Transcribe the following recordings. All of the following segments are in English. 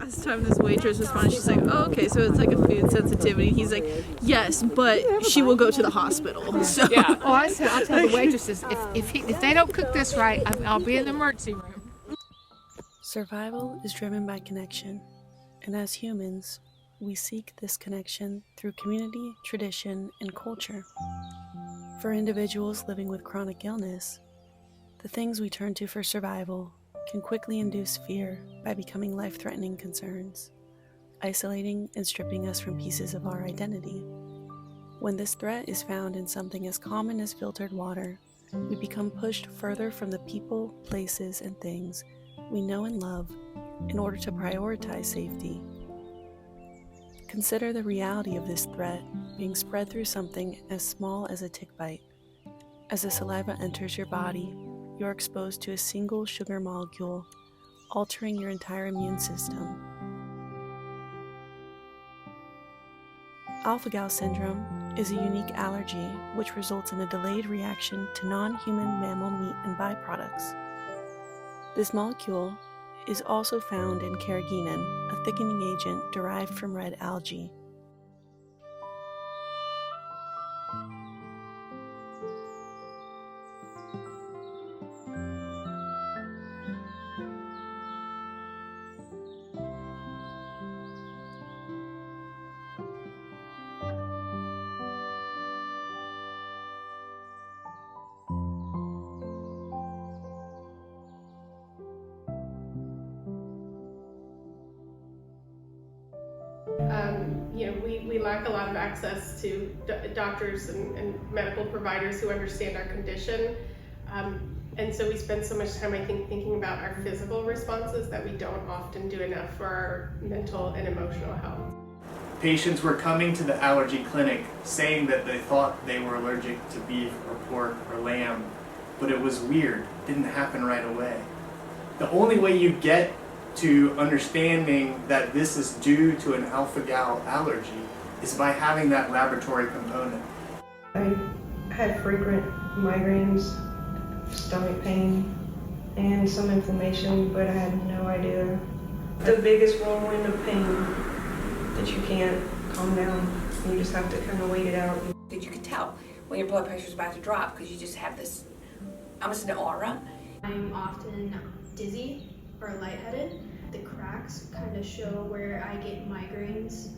Last time this waitress responded, she's like, oh, okay, so it's like a food sensitivity. He's like, yes, but she will go to the hospital. So. Yeah. Oh, I'll tell the waitresses, if they don't cook this right, I'll be in the emergency room. Survival is driven by connection, and as humans, we seek this connection through community, tradition, and culture. For individuals living with chronic illness, the things we turn to for survival can quickly induce fear by becoming life-threatening concerns, isolating and stripping us from pieces of our identity. When this threat is found in something as common as filtered water, we become pushed further from the people, places, and things we know and love in order to prioritize safety. Consider the reality of this threat being spread through something as small as a tick bite. As the saliva enters your body, you're exposed to a single sugar molecule, altering your entire immune system. Alpha-Gal syndrome is a unique allergy which results in a delayed reaction to non-human mammal meat and byproducts. This molecule is also found in carrageenan, a thickening agent derived from red algae. We lack a lot of access to doctors and medical providers who understand our condition. And so we spend so much time, I think, thinking about our physical responses that we don't often do enough for our mental and emotional health. Patients were coming to the allergy clinic saying that they thought they were allergic to beef or pork or lamb, but it was weird. It didn't happen right away. The only way you get to understanding that this is due to an alpha-gal allergy is by having that laboratory component. I had frequent migraines, stomach pain, and some inflammation, but I had no idea. The biggest whirlwind of pain that you can't calm down. You just have to kind of wait it out. You can tell when your blood pressure is about to drop because you just have this, almost an aura. I'm often dizzy or lightheaded. The cracks kind of show where I get migraines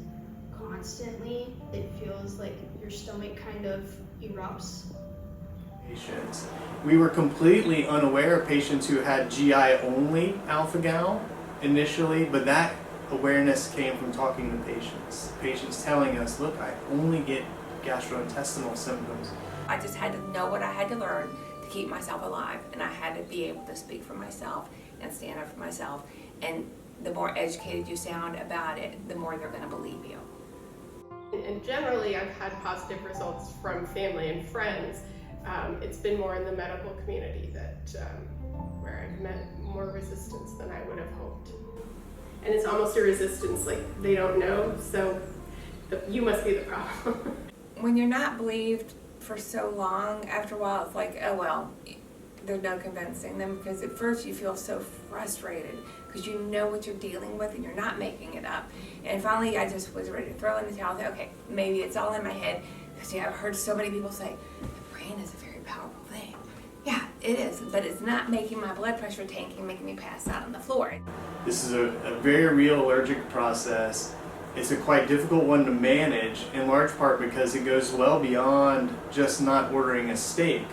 constantly. It feels like your stomach kind of erupts. Patients. We were completely unaware of patients who had GI only alpha-gal initially, but that awareness came from talking to patients. Patients telling us, look, I only get gastrointestinal symptoms. I just had to know what I had to learn to keep myself alive, and I had to be able to speak for myself and stand up for myself. And the more educated you sound about it, the more they're going to believe you. And generally, I've had positive results from family and friends. It's been more in the medical community that where I've met more resistance than I would have hoped. And it's almost a resistance, like they don't know, so you must be the problem. When you're not believed for so long, after a while it's like, oh well, there's no convincing them, because at first you feel so frustrated because you know what you're dealing with and you're not making it up. And finally I just was ready to throw in the towel and say, okay, maybe it's all in my head, because I've heard so many people say, the brain is a very powerful thing. Yeah, it is, but it's not making my blood pressure tanking, making me pass out on the floor. This is a very real allergic process. It's a quite difficult one to manage, in large part because it goes well beyond just not ordering a steak.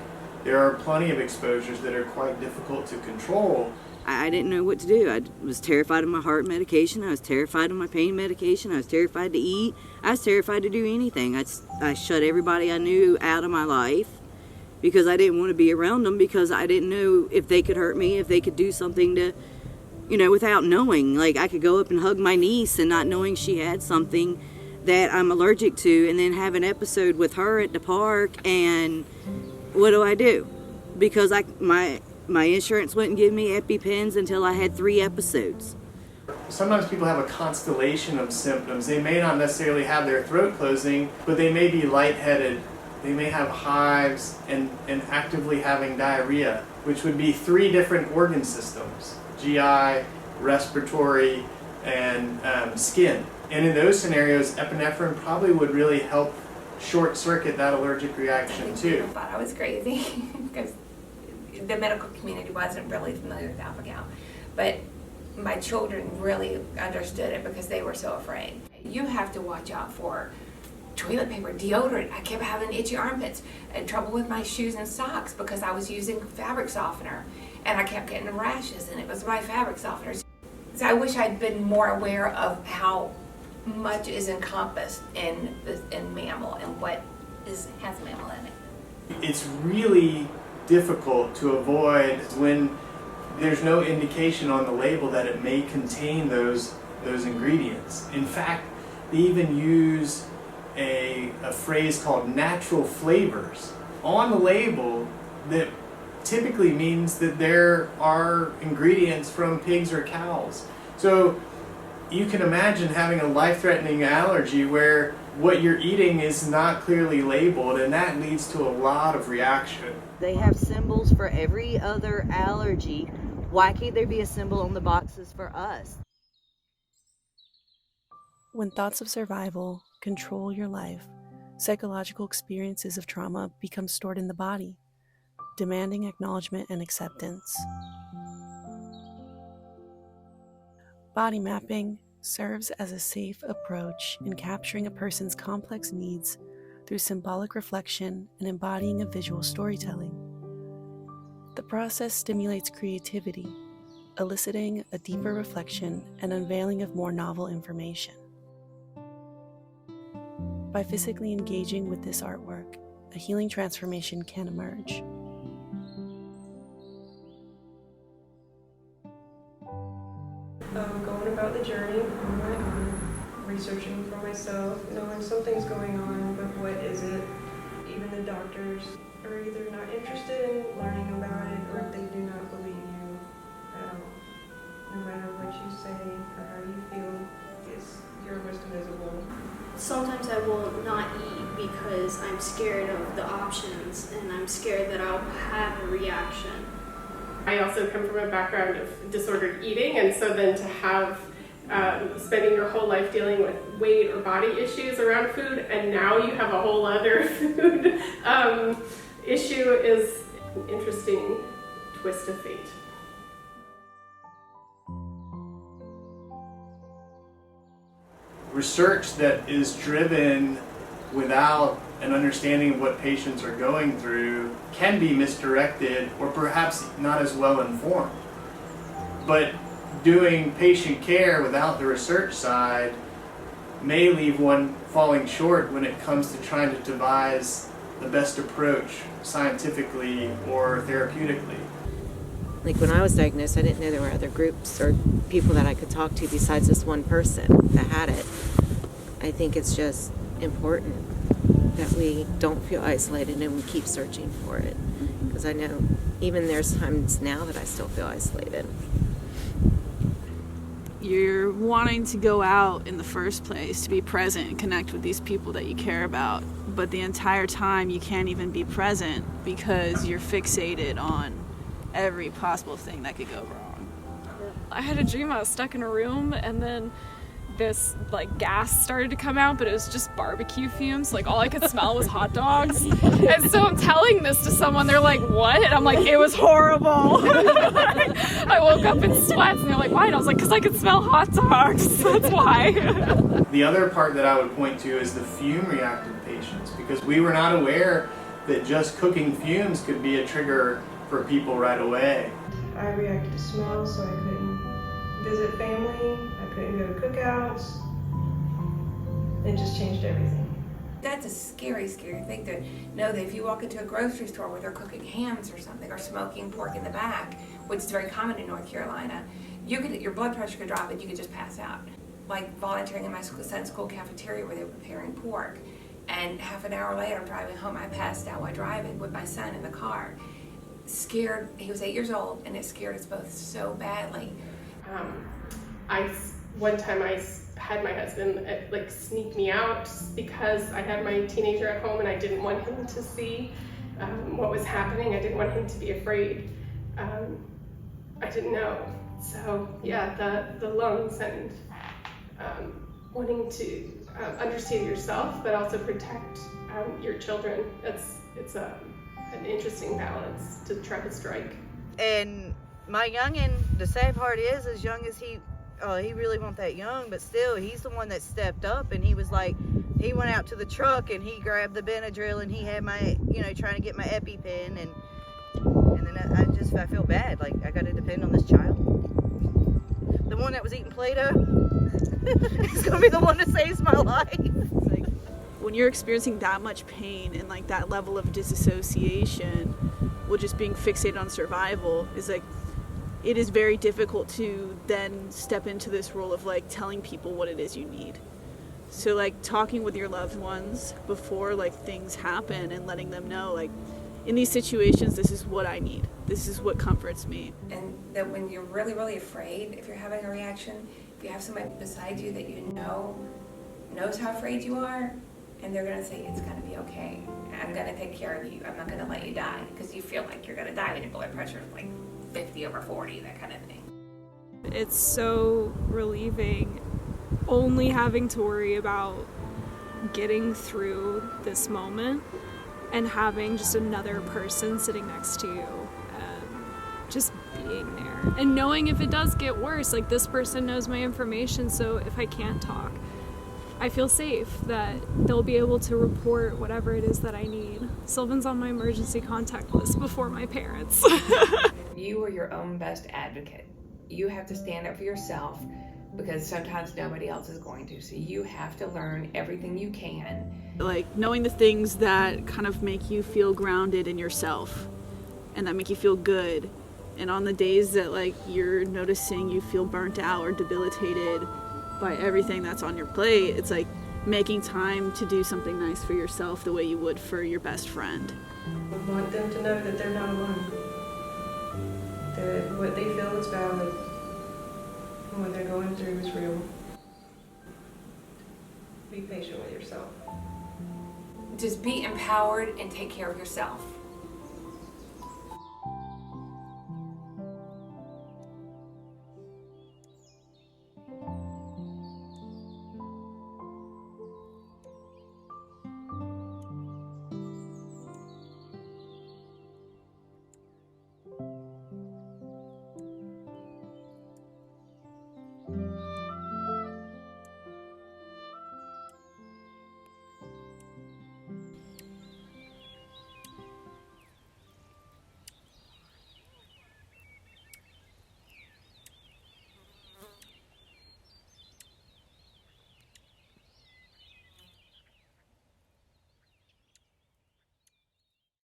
There are plenty of exposures that are quite difficult to control. I didn't know what to do. I was terrified of my heart medication. I was terrified of my pain medication. I was terrified to eat. I was terrified to do anything. I shut everybody I knew out of my life because I didn't want to be around them, because I didn't know if they could hurt me, if they could do something to, without knowing. Like, I could go up and hug my niece and not knowing she had something that I'm allergic to, and then have an episode with her at the park, and what do? Because my insurance wouldn't give me EpiPens until I had 3 episodes. Sometimes people have a constellation of symptoms. They may not necessarily have their throat closing, but they may be lightheaded. They may have hives and actively having diarrhea, which would be 3 different organ systems: GI, respiratory, and skin. And in those scenarios, epinephrine probably would really help short circuit that allergic reaction too. I thought I was crazy because the medical community wasn't really familiar with alpha-gal, but my children really understood it because they were so afraid. You have to watch out for toilet paper, deodorant. I kept having itchy armpits and trouble with my shoes and socks because I was using fabric softener, and I kept getting rashes, and it was my fabric softeners. So I wish I'd been more aware of how much is encompassed in mammal and what has mammal in it. It's really difficult to avoid when there's no indication on the label that it may contain those ingredients. In fact, they even use a phrase called natural flavors on the label that typically means that there are ingredients from pigs or cows. So you can imagine having a life-threatening allergy where what you're eating is not clearly labeled, and that leads to a lot of reaction. They have symbols for every other allergy. Why can't there be a symbol on the boxes for us? When thoughts of survival control your life, psychological experiences of trauma become stored in the body, demanding acknowledgement and acceptance. Body mapping serves as a safe approach in capturing a person's complex needs through symbolic reflection and embodying of visual storytelling. The process stimulates creativity, eliciting a deeper reflection and unveiling of more novel information. By physically engaging with this artwork, a healing transformation can emerge. Going about the journey on my own, researching for myself, knowing something's going on, but what is it? Even the doctors are either not interested in learning about it or they do not believe you at all. No matter what you say or how you feel, you're most visible. Sometimes I will not eat because I'm scared of the options and I'm scared that I'll have a reaction. I also come from a background of disordered eating, and so then to have spending your whole life dealing with weight or body issues around food, and now you have a whole other food issue is an interesting twist of fate. Research that is driven without an understanding of what patients are going through can be misdirected or perhaps not as well informed. But doing patient care without the research side may leave one falling short when it comes to trying to devise the best approach scientifically or therapeutically. Like when I was diagnosed, I didn't know there were other groups or people that I could talk to besides this one person that had it. I think it's just important that we don't feel isolated and we keep searching for it. Because I know even there's times now that I still feel isolated. You're wanting to go out in the first place to be present and connect with these people that you care about, but the entire time you can't even be present because you're fixated on every possible thing that could go wrong. I had a dream I was stuck in a room and then this gas started to come out, but it was just barbecue fumes. All I could smell was hot dogs. And so I'm telling this to someone, they're like, what? And I'm like, it was horrible. I woke up in sweats and they're like, why? And I was like, because I could smell hot dogs. That's why. The other part that I would point to is the fume reactive patients, because we were not aware that just cooking fumes could be a trigger for people right away. I reacted to smell, so I couldn't visit family, I couldn't go to cookouts. It just changed everything. That's a scary, scary thing to know that if you walk into a grocery store where they're cooking hams or something or smoking pork in the back, which is very common in North Carolina, your blood pressure could drop and you could just pass out. Like volunteering in my son's school cafeteria where they were preparing pork, and half an hour later I'm driving home, I passed out while driving with my son in the car. Scared, he was 8 years old, and it scared us both so badly. One time I had my husband sneak me out because I had my teenager at home and I didn't want him to see what was happening. I didn't want him to be afraid. I didn't know So yeah, the lungs and wanting to understand yourself, but also protect your children. It's an interesting balance to try to strike. And my youngin', the sad part is, as young as he really wasn't that young, but still, he's the one that stepped up, and he was like, he went out to the truck and he grabbed the Benadryl and he had my, trying to get my EpiPen, and then I feel bad, like I gotta depend on this child. The one that was eating Play-Doh is gonna be the one that saves my life. It's like, when you're experiencing that much pain and like that level of disassociation, well, just being fixated on survival is like, it is very difficult to then step into this role of like telling people what it is you need. So like talking with your loved ones before like things happen and letting them know, like, in these situations, this is what I need. This is what comforts me. And that when you're really, really afraid, if you're having a reaction, if you have somebody beside you that you know knows how afraid you are, and they're gonna say, it's gonna be okay. I'm gonna take care of you. I'm not gonna let you die, because you feel like you're gonna die when your blood pressure is like 50/40, that kind of thing. It's so relieving only having to worry about getting through this moment and having just another person sitting next to you and just being there. And knowing if it does get worse, like this person knows my information, so if I can't talk, I feel safe that they'll be able to report whatever it is that I need. Sylvan's on my emergency contact list before my parents. You are your own best advocate. You have to stand up for yourself, because sometimes nobody else is going to. So you have to learn everything you can. Like knowing the things that kind of make you feel grounded in yourself and that make you feel good. And on the days that like you're noticing you feel burnt out or debilitated by everything that's on your plate, it's like making time to do something nice for yourself the way you would for your best friend. I want them to know that they're not alone. That what they feel is valid. And what they're going through is real. Be patient with yourself. Just be empowered and take care of yourself.